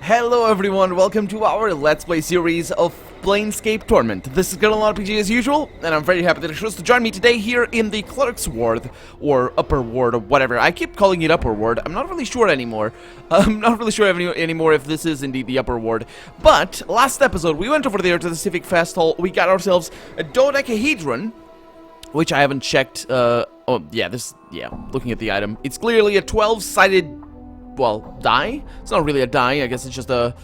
Hello everyone, welcome to our Let's Play series of Planescape Torment. This is Gonna RPG as usual, and I'm very happy that you chose to join me today here in the Clerk's Ward, or Upper Ward, or whatever. I keep calling it Upper Ward. I'm not really sure anymore. I'm not really sure anymore if this is indeed the Upper Ward. But, last episode, we went over there to the Civic Fest Hall. We got ourselves a dodecahedron, which I haven't checked. Looking at the item. It's clearly a 12-sided... well, die? It's not really a die, I guess it's just a...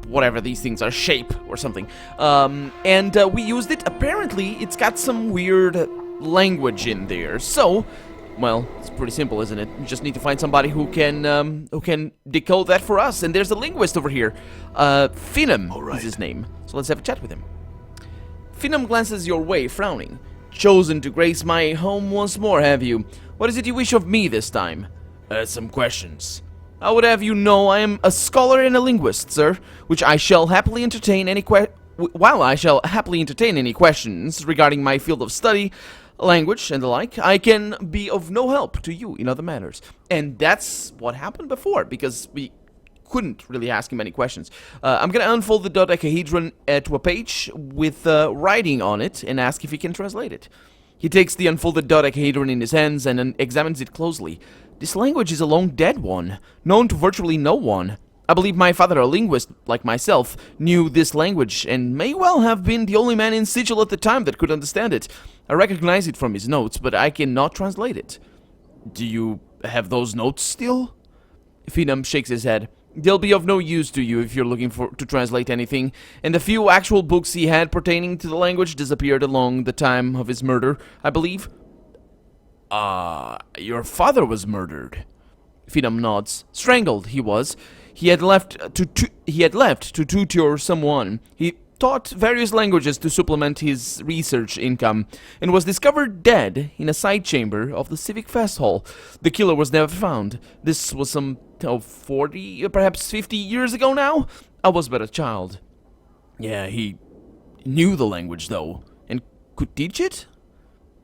whatever these things are, shape or something. We used it. Apparently, it's got some weird language in there. So, well, it's pretty simple, isn't it? We just need to find somebody who can decode that for us. And there's a linguist over here. Finam is his name. So let's have a chat with him. Finam glances your way, frowning. Chosen to grace my home once more, have you? What is it you wish of me this time? Some questions. I would have you know I am a scholar and a linguist, sir, which I shall happily entertain any questions regarding my field of study, language, and the like. I can be of no help to you in other matters. And that's what happened before, because we couldn't really ask him any questions. I'm gonna unfold the dodecahedron to a page with writing on it and ask if he can translate it. He takes the unfolded dodecahedron in his hands and examines it closely. This language is a long-dead one, known to virtually no one. I believe my father, a linguist like myself, knew this language and may well have been the only man in Sigil at the time that could understand it. I recognize it from his notes, but I cannot translate it. Do you have those notes still? Finam shakes his head. They'll be of no use to you if you're looking to translate anything, and the few actual books he had pertaining to the language disappeared along the time of his murder, I believe. Your father was murdered. Finam nods. Strangled, he was. He had left to tutor someone. He taught various languages to supplement his research income, and was discovered dead in a side chamber of the Civic Fest Hall. The killer was never found. This was some 40, perhaps 50 years ago now? I was but a child. Yeah, he knew the language, though, and could teach it?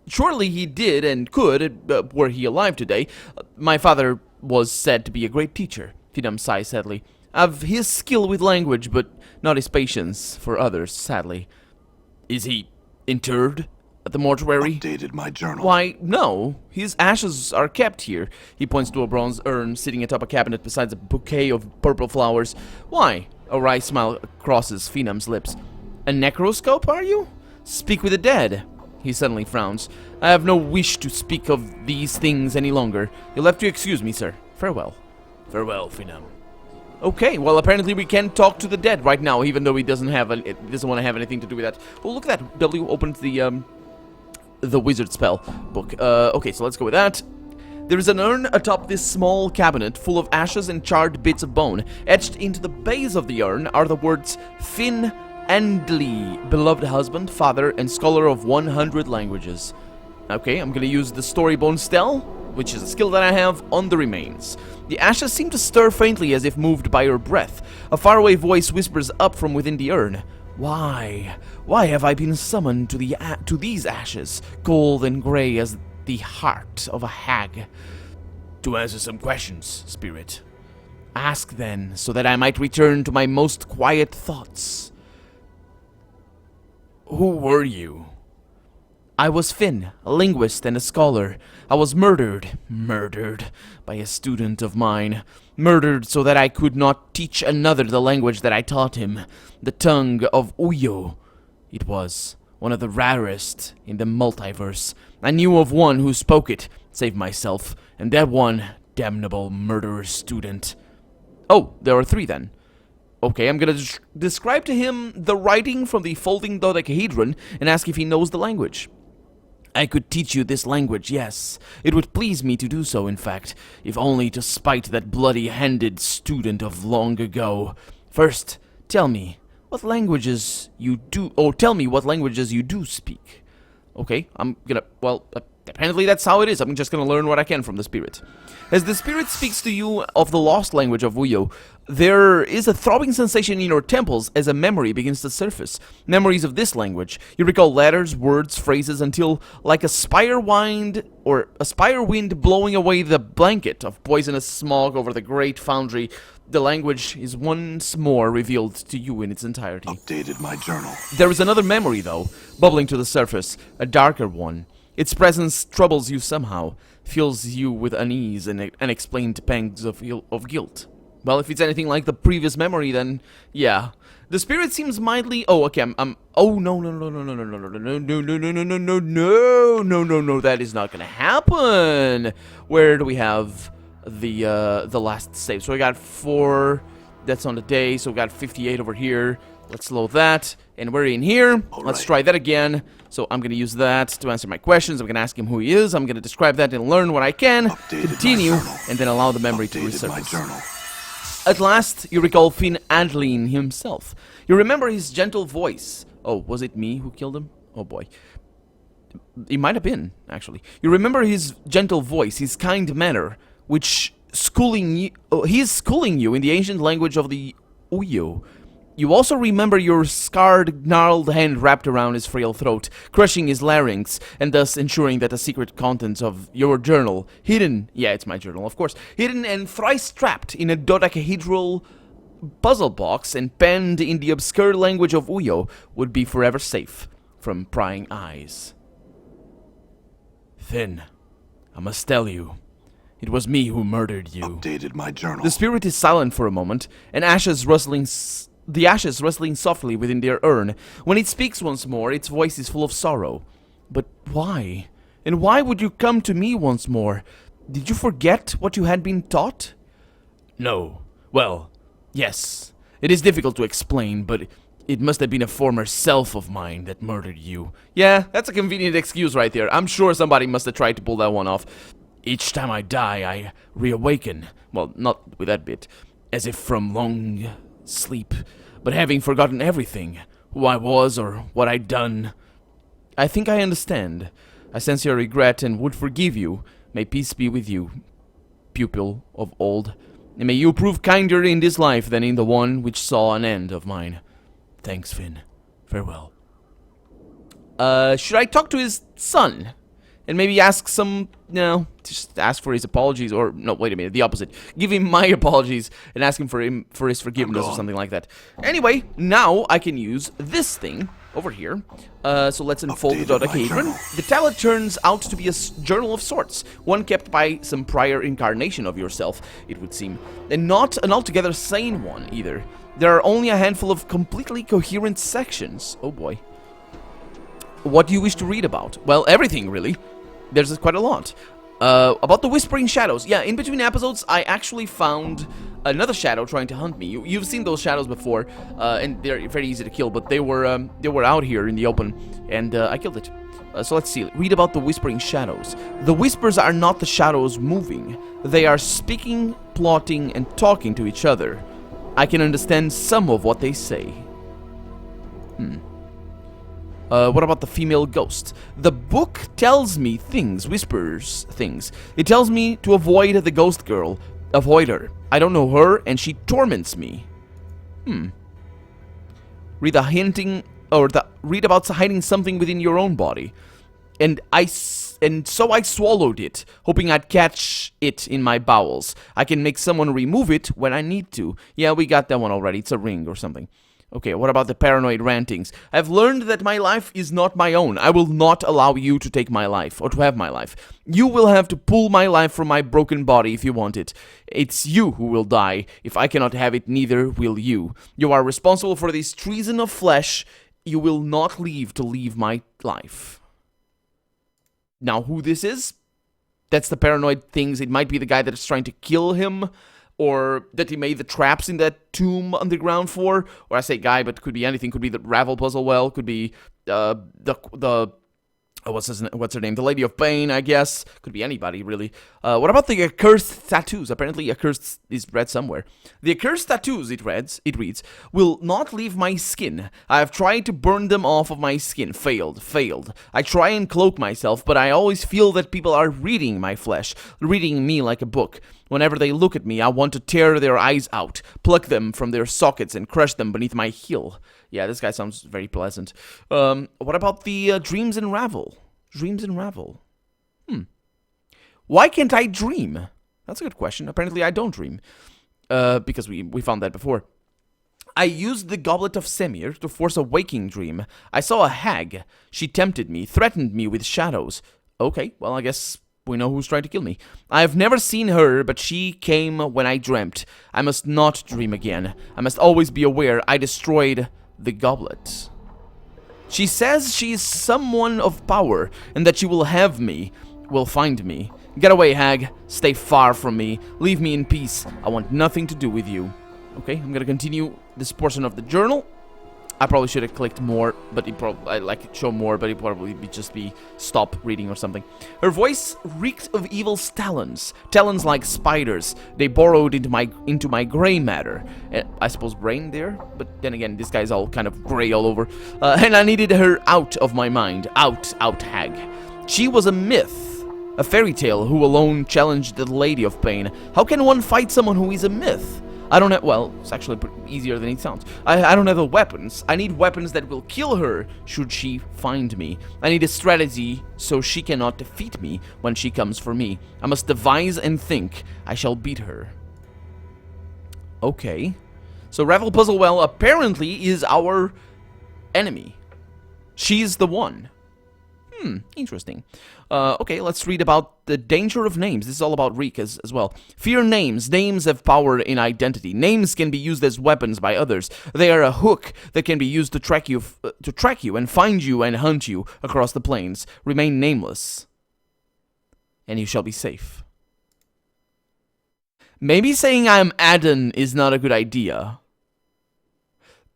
Surely he did and could, were he alive today. My father was said to be a great teacher, Finam sighs sadly. I've his skill with language, but not his patience for others, sadly. Is he interred at the mortuary? Updated my journal. Why, no. His ashes are kept here. He points to a bronze urn sitting atop a cabinet beside a bouquet of purple flowers. Why? A wry smile crosses Finam's lips. A necroscope, are you? Speak with the dead. He suddenly frowns. I have no wish to speak of these things any longer. You'll have to excuse me, sir. Farewell. Farewell, Finam. Okay, well, apparently we can talk to the dead right now, even though he doesn't want to have anything to do with that. Well, look at that. W opened the wizard spell book. Okay, so let's go with that. There is an urn atop this small cabinet full of ashes and charred bits of bone. Etched into the base of the urn are the words Fin Andli, beloved husband, father, and scholar of 100 languages. Okay, I'm gonna use the Storybone Stell, which is a skill that I have, on the remains. The ashes seem to stir faintly as if moved by her breath. A faraway voice whispers up from within the urn. Why? Why have I been summoned to these ashes, cold and grey as the heart of a hag? To answer some questions, spirit. Ask then, so that I might return to my most quiet thoughts. Who were you? I was Finn, a linguist and a scholar. I was murdered by a student of mine. Murdered so that I could not teach another the language that I taught him, the tongue of Uyo. It was one of the rarest in the multiverse. I knew of one who spoke it, save myself, and that one damnable murderer student. Oh, there are three then. Okay, I'm gonna describe to him the writing from the folding dodecahedron and ask if he knows the language. I could teach you this language, yes. It would please me to do so, in fact, if only to spite that bloody-handed student of long ago. First, tell me what languages you do speak. Okay, I'm gonna, apparently that's how it is. I'm just gonna learn what I can from the spirit. As the spirit speaks to you of the lost language of Uyo, there is a throbbing sensation in your temples as a memory begins to surface. Memories of this language. You recall letters, words, phrases until, like a spire wind blowing away the blanket of poisonous smog over the great foundry, The language is once more revealed to you in its entirety. Updated my journal. There is another memory, though, bubbling to the surface, a darker one. Its presence troubles you somehow, fills you with unease and unexplained pangs of guilt. Well, if it's anything like the previous memory, then yeah. The spirit seems mildly... Oh, okay, Oh, no, that is not gonna happen! Where do we have the last save? So we got 4... That's on the day, so we got 58 over here. Let's load that, and we're in here. Let's try that again. So I'm gonna use that to answer my questions. I'm gonna ask him who he is. I'm gonna describe that and learn what I can. Continue, and then allow the memory to resurface. At last, you recall Finn Adlin himself. You remember his gentle voice. Oh, was it me who killed him? Oh boy. It might have been, actually. You remember his gentle voice, his kind manner, which he is schooling you in the ancient language of the Uyo. You also remember your scarred, gnarled hand wrapped around his frail throat, crushing his larynx, and thus ensuring that the secret contents of your journal, hidden, yeah, it's my journal, of course, hidden and thrice trapped in a dodecahedral puzzle box and penned in the obscure language of Uyo, would be forever safe from prying eyes. Finn, I must tell you, it was me who murdered you. Updated my journal. The spirit is silent for a moment, and the ashes rustling softly within their urn. When it speaks once more, its voice is full of sorrow. But why? And why would you come to me once more? Did you forget what you had been taught? No. Well, yes. It is difficult to explain, but it must have been a former self of mine that murdered you. Yeah, that's a convenient excuse right there. I'm sure somebody must have tried to pull that one off. Each time I die, I reawaken. Well, not with that bit. As if from long sleep. But having forgotten everything. Who I was or what I'd done. I think I understand. I sense your regret and would forgive you. May peace be with you, pupil of old. And may you prove kinder in this life than in the one which saw an end of mine. Thanks, Finn. Farewell. Should I talk to his son? And maybe ask some... No, just ask for his apologies, or... No, wait a minute, the opposite. Give him my apologies and ask him for his forgiveness or something like that. Anyway, now I can use this thing over here. So let's unfold the dodecahedron. The tablet turns out to be a journal of sorts. One kept by some prior incarnation of yourself, it would seem. And not an altogether sane one, either. There are only a handful of completely coherent sections. Oh boy. What do you wish to read about? Well, everything, really. There's quite a lot. About the Whispering Shadows. Yeah, in between episodes, I actually found another shadow trying to hunt me. You've seen those shadows before, and they're very easy to kill, but they were out here in the open, and I killed it. So let's see. Read about the Whispering Shadows. The whispers are not the shadows moving. They are speaking, plotting, and talking to each other. I can understand some of what they say. What about the female ghost? The book tells me things, whispers things. It tells me to avoid the ghost girl. Avoid her. I don't know her, and she torments me. Read about hiding something within your own body. And so I swallowed it, hoping I'd catch it in my bowels. I can make someone remove it when I need to. Yeah, we got that one already. It's a ring or something. Okay, what about the paranoid rantings? I've learned that my life is not my own. I will not allow you to take my life, or to have my life. You will have to pull my life from my broken body if you want it. It's you who will die. If I cannot have it, neither will you. You are responsible for this treason of flesh. You will not leave to leave my life. Now, who this is? That's the paranoid things. It might be the guy that is trying to kill him, or that he made the traps in that tomb underground for. Or I say guy, but could be anything. Could be the Ravel puzzle well. Could be what's her name? The Lady of Pain, I guess. Could be anybody, really. What about the accursed tattoos? Apparently, accursed is read somewhere. The accursed tattoos, it reads, will not leave my skin. I have tried to burn them off of my skin. Failed. I try and cloak myself, but I always feel that people are reading my flesh, reading me like a book. Whenever they look at me, I want to tear their eyes out, pluck them from their sockets, and crush them beneath my heel. Yeah, this guy sounds very pleasant. What about the dreams in Ravel? Dreams in Ravel. Why can't I dream? That's a good question. Apparently I don't dream. because we found that before. I used the Goblet of Semir to force a waking dream. I saw a hag. She tempted me, threatened me with shadows. Okay, well, I guess we know who's trying to kill me. I have never seen her, but she came when I dreamt. I must not dream again. I must always be aware I destroyed the goblet. She says she is someone of power, and that she will have me, will find me. Get away, hag. Stay far from me. Leave me in peace. I want nothing to do with you. Okay, I'm gonna continue this portion of the journal. I probably should have clicked more, but I like show more, but it probably just be stop reading or something. Her voice reeked of evil's talons, talons like spiders. They burrowed into my gray matter. I suppose brain there, but then again, this guy's all kind of gray all over. And I needed her out of my mind, out, hag. She was a myth, a fairy tale who alone challenged the Lady of Pain. How can one fight someone who is a myth? I don't have, well, it's actually easier than it sounds. I don't have the weapons. I need weapons that will kill her should she find me. I need a strategy so she cannot defeat me when she comes for me. I must devise and think. I shall beat her. Okay. So Ravel Puzzlewell apparently is our enemy. She's the one. Interesting. Okay, let's read about the danger of names. This is all about Reek as well. Fear names. Names have power in identity. Names can be used as weapons by others. They are a hook that can be used to track you and find you and hunt you across the plains. Remain nameless, and you shall be safe. Maybe saying I'm Adden is not a good idea.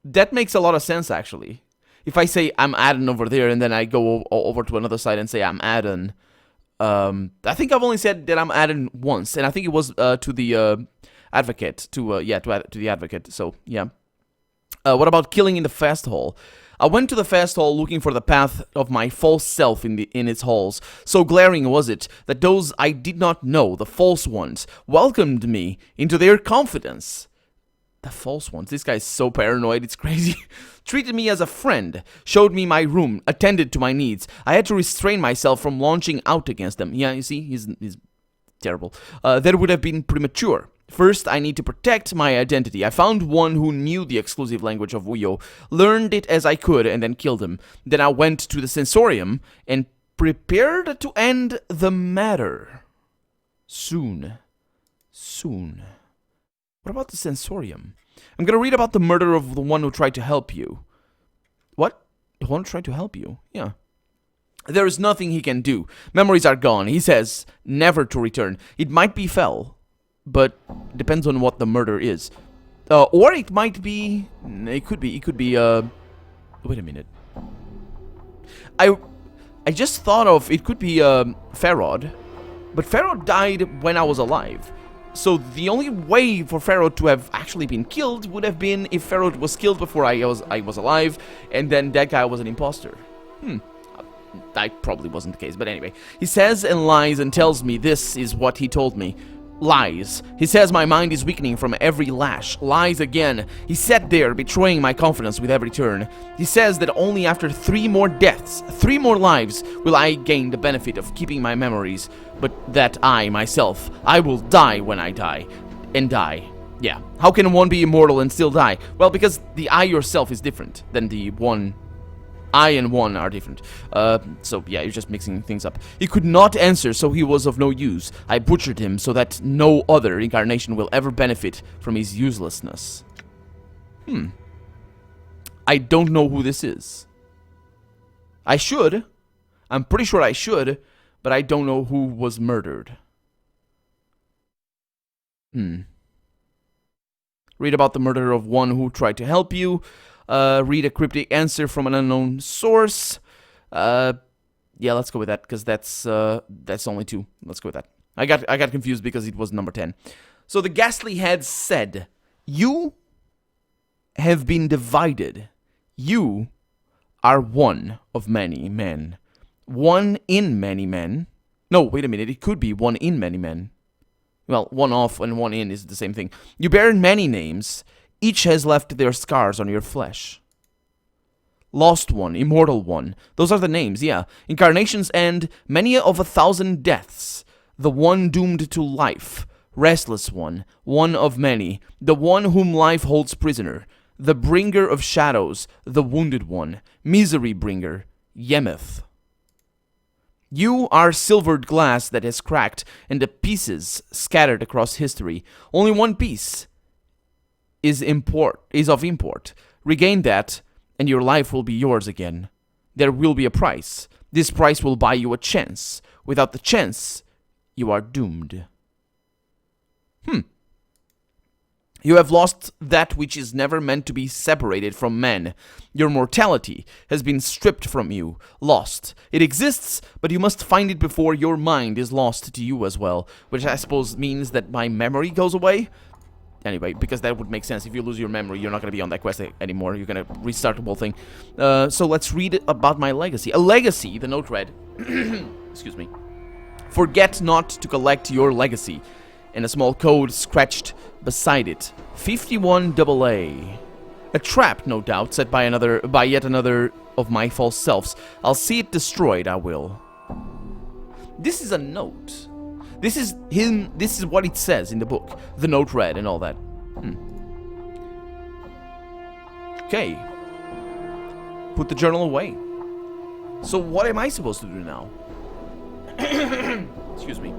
That makes a lot of sense, actually. If I say I'm Adden over there and then I go over to another side and say I'm Adden, I think I've only said that I'm Adden once, and I think it was to the advocate, to the advocate. So yeah. What about killing in the fast hall? I went to the fast hall looking for the path of my false self in its halls. So glaring was it that those I did not know, the false ones, welcomed me into their confidence. The false ones. This guy's so paranoid, it's crazy. Treated me as a friend, showed me my room, attended to my needs. I had to restrain myself from launching out against them. Yeah, you see, he's terrible. That would have been premature. First, I need to protect my identity. I found one who knew the exclusive language of Uyo, learned it as I could, and then killed him. Then I went to the sensorium and prepared to end the matter. Soon. What about the sensorium? I'm gonna read about the murder of the one who tried to help you. What? The one who tried to help you? Yeah. There is nothing he can do. Memories are gone. He says never to return. It might be fell, but depends on what the murder is. Or it might be... It could be... Wait a minute. I just thought of... It could be Farod. But Farod died when I was alive. So the only way for Farod to have actually been killed would have been if Farod was killed before I was alive, and then that guy was an imposter. That probably wasn't the case, but anyway. He says and lies and tells me this is what he told me. Lies. He says my mind is weakening from every lash. Lies again. He sat there, betraying my confidence with every turn. He says that only after 3 more deaths, 3 more lives, will I gain the benefit of keeping my memories. But that I, myself, I will die when I die. And die. Yeah. How can one be immortal and still die? Well, because the I yourself is different than the one... I and one are different. So yeah, you're just mixing things up. He could not answer, so he was of no use. I butchered him so that no other incarnation will ever benefit from his uselessness. I don't know who this is. I should. I'm pretty sure I should, but I don't know who was murdered. Read about the murder of one who tried to help you. Read a cryptic answer from an unknown source. Yeah, let's go with that, because that's only 2. Let's go with that. I got confused because it was number 10. So the ghastly head said, "You have been divided. You are one of many men. One in many men." No, wait a minute. It could be one in many men. Well, one off and one in is the same thing. You bear many names. Each has left their scars on your flesh. Lost one, immortal one. Those are the names, yeah. Incarnations and many of 1,000 deaths. The one doomed to life. restless one, one of many, the one whom life holds prisoner, the bringer of shadows, the wounded one, misery bringer, Yemeth. You are silvered glass that has cracked, and the pieces scattered across history. Only one piece is of import. Regain that, and your life will be yours again. There will be a price. This price will buy you a chance. Without the chance, you are doomed. You have lost that which is never meant to be separated from man. Your mortality has been stripped from you, lost. It exists, but you must find it before your mind is lost to you as well, which I suppose means that my memory goes away. Anyway, because that would make sense. If you lose your memory, you're not going to be on that quest anymore. You're going to restart the whole thing. So let's read about my legacy. A legacy, the note read. Excuse me. Forget not to collect your legacy. And a small code scratched beside it. 51 AA. A trap, no doubt, set by yet another of my false selves. I'll see it destroyed, I will. This is a note. This is what it says in the book. The note read and all that. Okay. Put the journal away. So what am I supposed to do now? Excuse me.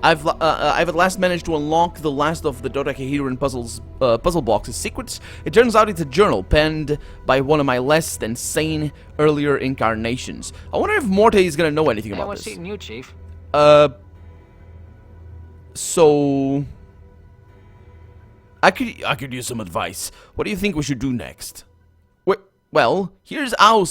I've at last managed to unlock the last of the dodecahedron puzzle box's secrets. It turns out it's a journal penned by one of my less than sane earlier incarnations. I wonder if Morte is gonna know anything about what's this. eating you, Chief? So I could use some advice. What do you think we should do next? Well, here's how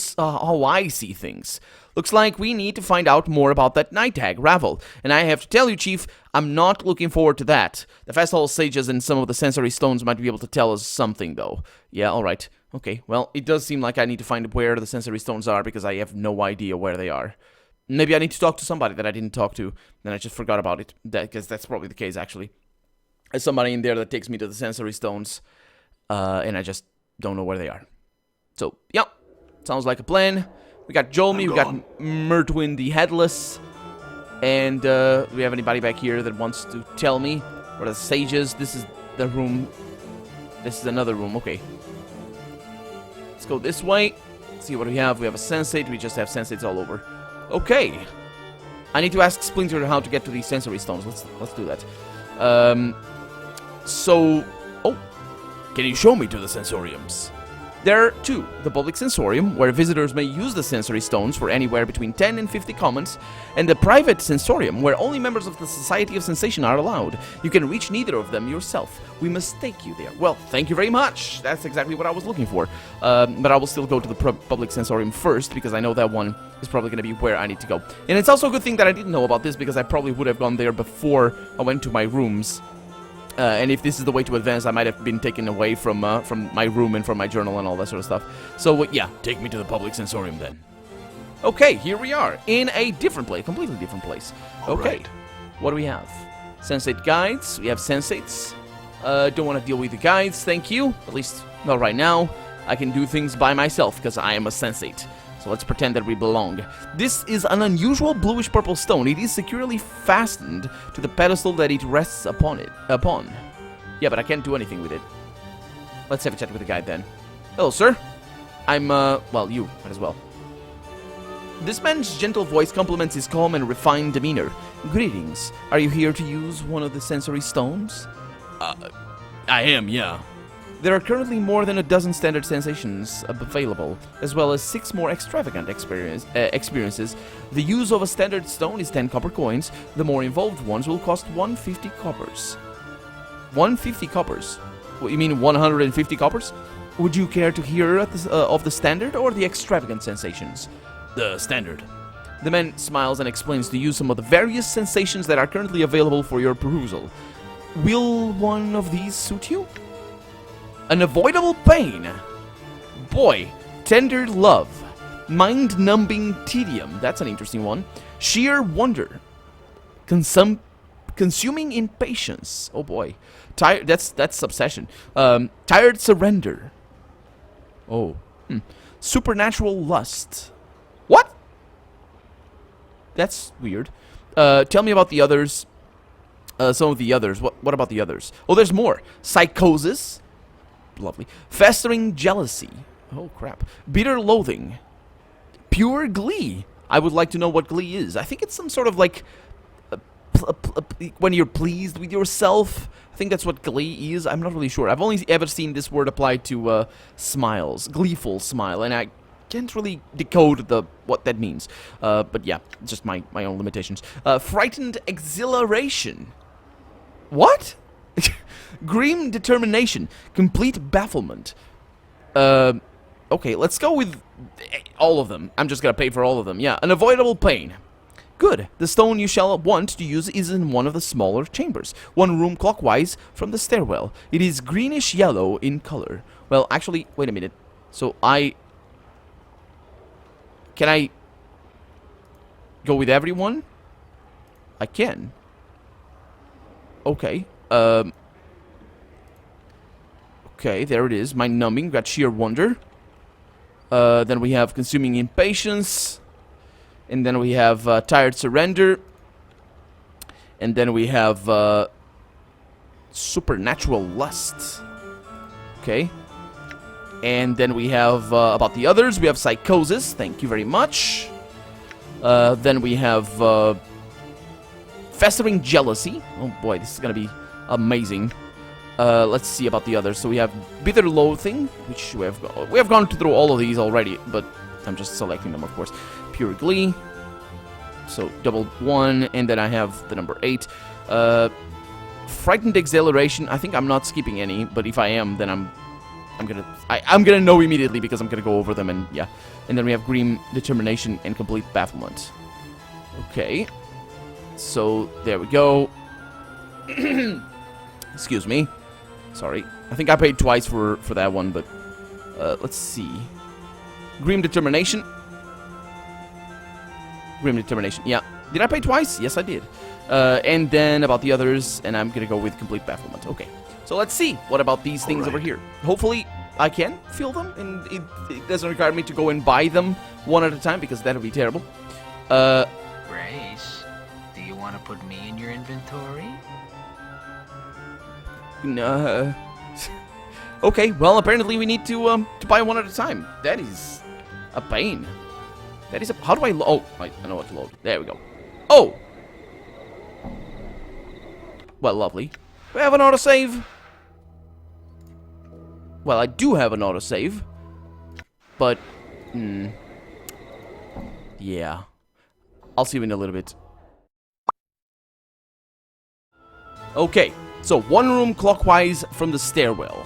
I see things. Looks like we need to find out more about that night hag, Ravel. And I have to tell you, Chief, I'm not looking forward to that. The Festival Sages and some of the sensory stones might be able to tell us something, though. Yeah, alright. Okay, well, it does seem like I need to find where the sensory stones are, because I have no idea where they are. Maybe I need to talk to somebody that I didn't talk to, and I just forgot about it. Because that's probably the case, actually. There's somebody in there that takes me to the sensory stones, and I just don't know where they are. So, yeah, sounds like a plan. We got Jolmy, we got Murtwin the Headless, and do we have anybody back here that wants to tell me where the sages? This is the room. This is another room, okay. Let's go this way. See what we have. We have a sensate, we just have sensates all over. Okay. I need to ask Splinter how to get to these sensory stones. Let's do that. Oh, can you show me to the sensoriums? There are two. The public sensorium, where visitors may use the sensory stones for anywhere between 10 and 50 comments, and the private sensorium, where only members of the Society of Sensation are allowed. You can reach neither of them yourself. We must take you there. Well, thank you very much. That's exactly what I was looking for. But I will still go to the public sensorium first, because I know that one is probably going to be where I need to go. And it's also a good thing that I didn't know about this, because I probably would have gone there before I went to my rooms. And if this is the way to advance, I might have been taken away from my room and from my journal and all that sort of stuff. So, yeah, take me to the public sensorium then. Okay, here we are, in a different place, completely different place. Okay, right. What do we have? Sensate guides, we have sensates. Don't want to deal with the guides, thank you. At least, not right now. I can do things by myself, because I am a sensate. So let's pretend that we belong. This is an unusual bluish-purple stone. It is securely fastened to the pedestal that it rests upon. Yeah, but I can't do anything with it. Let's have a chat with the guide then. Hello, sir. I'm, well, you might as well. This man's gentle voice complements his calm and refined demeanor. Greetings. Are you here to use one of the sensory stones? I am, yeah. There are currently more than a dozen standard sensations available, as well as 6 more extravagant experiences. The use of a standard stone is 10 copper coins. The more involved ones will cost 150 coppers. 150 coppers? What, you mean 150 coppers? Would you care to hear of the standard or the extravagant sensations? The standard. The man smiles and explains to you some of the various sensations that are currently available for your perusal. Will one of these suit you? Unavoidable pain. Boy, tender love. Mind-numbing tedium. That's an interesting one. Sheer wonder. Consuming impatience. Oh boy. That's obsession. Tired surrender. Oh. Supernatural lust. What? That's weird. Tell me about the others. some of the others. What about the others? Oh, there's more. Psychosis. Lovely. Festering jealousy. Oh, crap. Bitter loathing. Pure glee. I would like to know what glee is. I think it's some sort of like... when you're pleased with yourself. I think that's what glee is. I'm not really sure. I've only ever seen this word applied to smiles. Gleeful smile. And I can't really decode what that means. But yeah, just my own limitations. Frightened exhilaration. What? Grim determination. Complete bafflement. Okay, let's go with all of them. I'm just gonna pay for all of them. Yeah, unavoidable pain. Good. The stone you shall want to use is in one of the smaller chambers. One room clockwise from the stairwell. It is greenish yellow in color. Well, actually, wait a minute. So can I go with everyone? I can. Okay. Okay, there it is. Mind numbing. Got sheer wonder. Then we have consuming impatience. And then we have tired surrender. And then we have supernatural lust. Okay. And then we have about the others. We have psychosis. Thank you very much. Then we have festering jealousy. Oh boy, this is gonna be amazing. Let's see about the others. So we have bitter loathing, which we have gone through all of these already, but I'm just selecting them, of course. Pure glee. So double 1, and then I have the number 8. Frightened exhilaration. I think I'm not skipping any, but if I am, then I'm gonna know immediately because I'm gonna go over them, and yeah. And then we have grim determination and complete bafflement. Okay. So there we go. Excuse me. Sorry. I think I paid twice for that one, but let's see. Grim determination. Grim determination. Yeah. Did I pay twice? Yes, I did. And then about the others, and I'm gonna go with complete bafflement. Okay. So let's see. What about these things over here? Hopefully I can feel them, and it doesn't require me to go and buy them one at a time, because that would be terrible. Grace, do you want to put me in your inventory? No. Okay, well, apparently we need to buy one at a time. That is a pain. That is a... How do I... Oh, I know what to load. There we go. Oh! Well, lovely. Do we have an autosave? Well, I do have an autosave. But... yeah. I'll see you in a little bit. Okay. So, one room clockwise from the stairwell.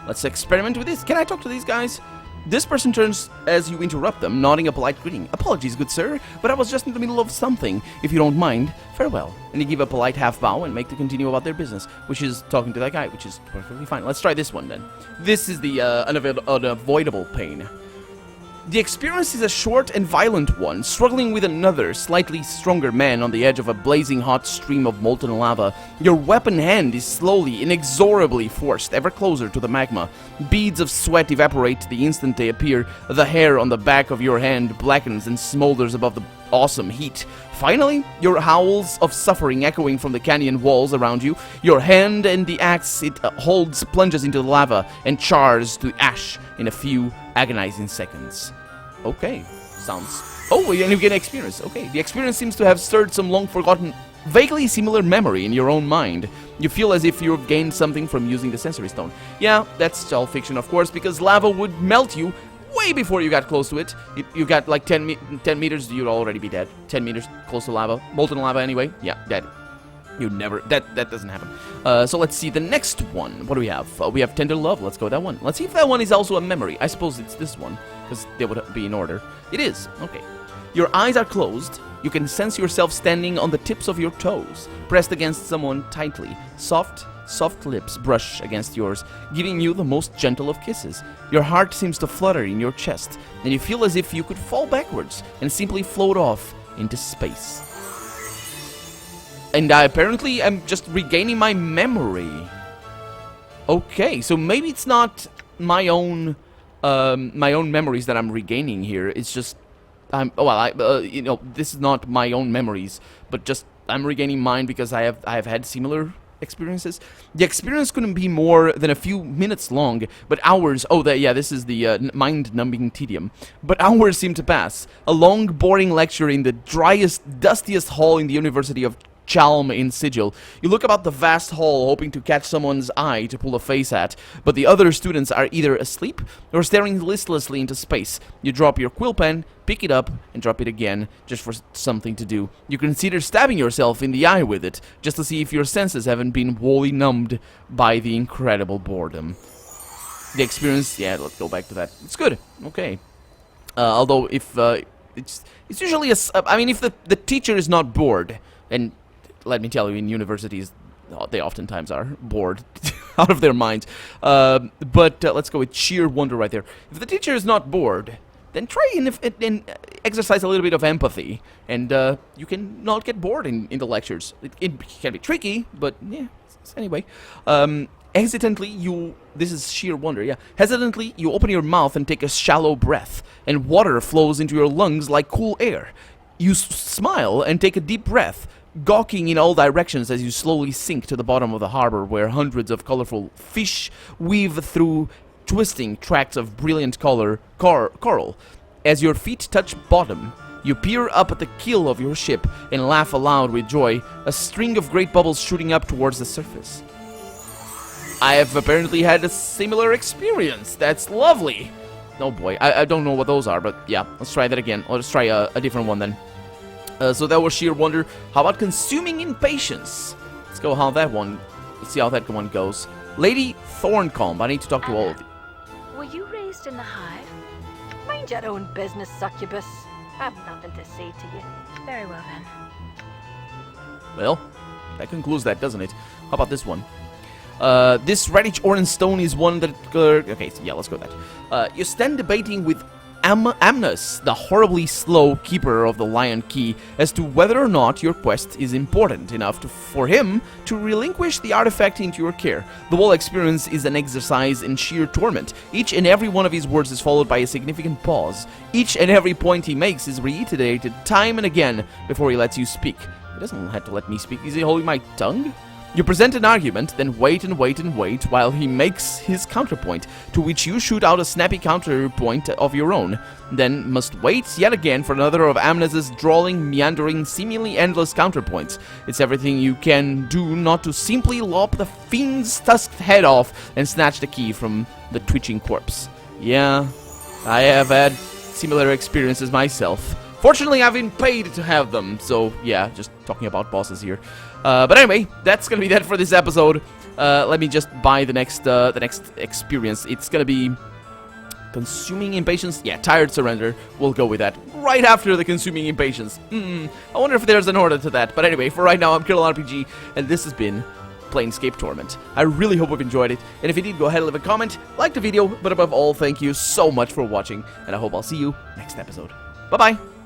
Let's experiment with this. Can I talk to these guys? This person turns as you interrupt them, nodding a polite greeting. Apologies, good sir, but I was just in the middle of something. If you don't mind, farewell. And they give a polite half bow and make to continue about their business, which is talking to that guy, which is perfectly fine. Let's try this one then. This is the unavoidable pain. The experience is a short and violent one, struggling with another, slightly stronger man on the edge of a blazing hot stream of molten lava. Your weapon hand is slowly, inexorably forced ever closer to the magma. Beads of sweat evaporate the instant they appear. The hair on the back of your hand blackens and smolders above the awesome heat. Finally, your howls of suffering echoing from the canyon walls around you. Your hand and the axe it holds plunges into the lava and chars to ash in a few agonizing seconds. Okay, sounds... Oh, and you get experience. Okay, the experience seems to have stirred some long-forgotten, vaguely similar memory in your own mind. You feel as if you've gained something from using the sensory stone. Yeah, that's all fiction, of course, because lava would melt you way before you got close to it. You got like 10 meters, you'd already be dead. 10 meters close to lava. Molten lava anyway. Yeah, dead. You'd never... That doesn't happen. So let's see the next one. What do we have? We have Tender Love. Let's go with that one. Let's see if that one is also a memory. I suppose it's this one, because they would be in order. It is. Okay. Your eyes are closed. You can sense yourself standing on the tips of your toes, pressed against someone tightly. Soft lips brush against yours, giving you the most gentle of kisses. Your heart seems to flutter in your chest, and you feel as if you could fall backwards and simply float off into space. And I apparently am just regaining my memory. Okay, so maybe it's not my own memories that I'm regaining here. It's just, you know, this is not my own memories, but just I'm regaining mine because I have had similar experiences. The experience couldn't be more than a few minutes long, but hours. Oh, yeah, this is the mind-numbing tedium. But hours seem to pass. A long, boring lecture in the driest, dustiest hall in the University of Chalm in Sigil. You look about the vast hall, hoping to catch someone's eye to pull a face at, but the other students are either asleep or staring listlessly into space. You drop your quill pen, pick it up, and drop it again, just for something to do. You consider stabbing yourself in the eye with it, just to see if your senses haven't been wholly numbed by the incredible boredom. The experience, yeah, let's go back to that. It's good, okay. Although, if, it's usually I mean, if the teacher is not bored, and let me tell you, in universities, they oftentimes are bored out of their minds. But let's go with sheer wonder right there. If the teacher is not bored, then try and exercise a little bit of empathy, and you can not get bored in the lectures. It can be tricky, but yeah, anyway. Hesitantly, this is sheer wonder, yeah. Hesitantly, you open your mouth and take a shallow breath, and water flows into your lungs like cool air. You smile and take a deep breath, gawking in all directions as you slowly sink to the bottom of the harbor, where hundreds of colorful fish weave through twisting tracts of brilliant coral. As your feet touch bottom, you peer up at the keel of your ship and laugh aloud with joy, a string of great bubbles shooting up towards the surface. I have apparently had a similar experience. That's lovely. Oh boy, I don't know what those are, but yeah, let's try that again. Let's try a different one then. So that was sheer wonder. How about consuming impatience? Let's go how that one. Let's see how that one goes. Lady Thorncomb, I need to talk to all of you. Were you raised in the hive? Mind your own business, succubus. I've nothing to say to you. Very well then. Well, that concludes that, doesn't it? How about this one? This reddish orange stone is one that... okay, so yeah, let's go with that. You stand debating with Amnus, the horribly slow keeper of the Lion Key, as to whether or not your quest is important enough for him to relinquish the artifact into your care. The whole experience is an exercise in sheer torment. Each and every one of his words is followed by a significant pause. Each and every point he makes is reiterated time and again before he lets you speak. He doesn't have to let me speak. Is he holding my tongue? You present an argument, then wait and wait and wait while he makes his counterpoint, to which you shoot out a snappy counterpoint of your own, then must wait yet again for another of Amnes's drawling, meandering, seemingly endless counterpoints. It's everything you can do not to simply lop the fiend's tusked head off and snatch the key from the twitching corpse. Yeah, I have had similar experiences myself. Fortunately, I've been paid to have them, so yeah, just talking about bosses here. But anyway, that's gonna be that for this episode. Let me just buy the next experience. It's gonna be consuming impatience. Yeah, tired surrender. We'll go with that right after the consuming impatience. I wonder if there's an order to that. But anyway, for right now, I'm Kirill RPG, and this has been Planescape Torment. I really hope you've enjoyed it, and if you did, go ahead and leave a comment, like the video, but above all, thank you so much for watching, and I hope I'll see you next episode. Bye-bye!